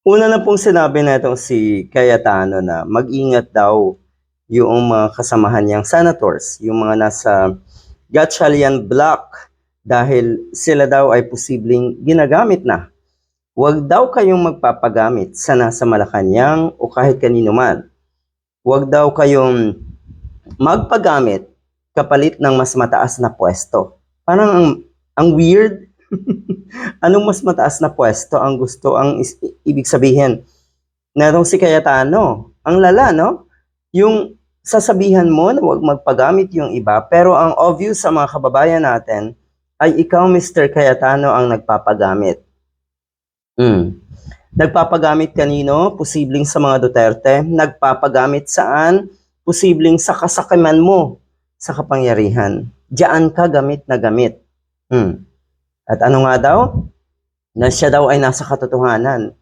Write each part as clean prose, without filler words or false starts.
Una na pong sinabi netong si Cayetano na mag-ingat daw yung mga kasamahan niyang senators, yung mga nasa Gatchalian block dahil sila daw ay posibleng ginagamit na. Huwag daw kayong magpapagamit sa nasa Malacanang o kahit kanino man. Huwag daw kayong magpagamit kapalit ng mas mataas na pwesto. Parang ang weird. Anong mas mataas na pwesto ang gusto ang ibig sabihin? Netong si Cayetano, ang lala, no? Yung sasabihan mo na huwag magpagamit yung iba, pero ang obvious sa mga kababayan natin ay ikaw, Mr. Cayetano, ang nagpapagamit. Nagpapagamit kanino? Posibleng sa mga Duterte. Nagpapagamit saan? Posibleng sa kasakiman mo sa kapangyarihan. Diyan ka gamit na gamit. At ano nga daw? Na siya daw ay nasa katotohanan.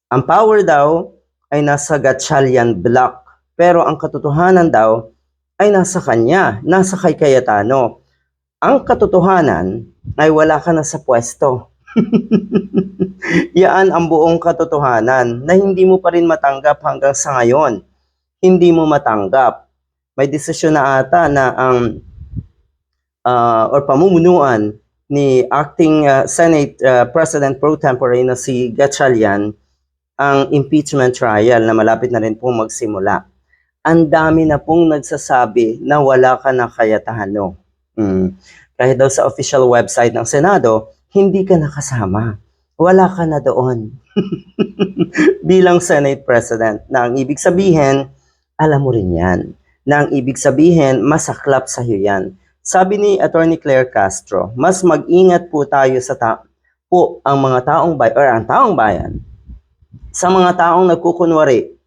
Ang power daw ay nasa Gatchalian block. Pero ang katotohanan daw ay nasa kanya, nasa kay Cayetano. Ang katotohanan ay wala ka na sa pwesto. Yan ang buong katotohanan na hindi mo pa rin matanggap hanggang sa ngayon. Hindi mo matanggap. May desisyon na ata na ang or pamumunuan ni acting Senate President Pro Tempore na si Gatchalian ang impeachment trial na malapit na rin pong magsimula. Ang dami na pong nagsasabi na wala ka na Cayetano. Kahit daw sa official website ng Senado, hindi ka nakasama. Wala ka na doon. Bilang Senate President, na ang ibig sabihin, alam mo rin yan. Na ang ibig sabihin, masaklap sa'yo yan. Sabi ni Attorney Claire Castro, mas mag-ingat po tayo sa ang mga taong bayan, or ang taong bayan, sa mga taong nagkukunwari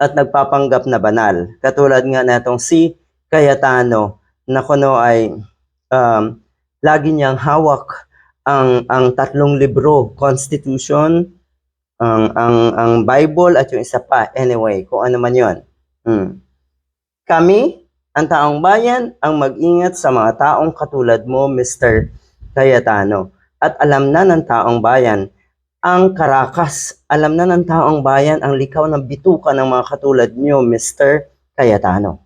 at nagpapanggap na banal. Katulad nga natong si Cayetano, na kuno ay lagi niyang hawak ang tatlong libro, Constitution, ang Bible at yung isa pa. Anyway, kung ano man yun. Kami, ang taong bayan, ang mag-ingat sa mga taong katulad mo, Mr. Cayetano. At alam na ng taong bayan ang karakas. Alam na ng taong bayan ang likaw ng bituka ng mga katulad nyo, Mr. Cayetano.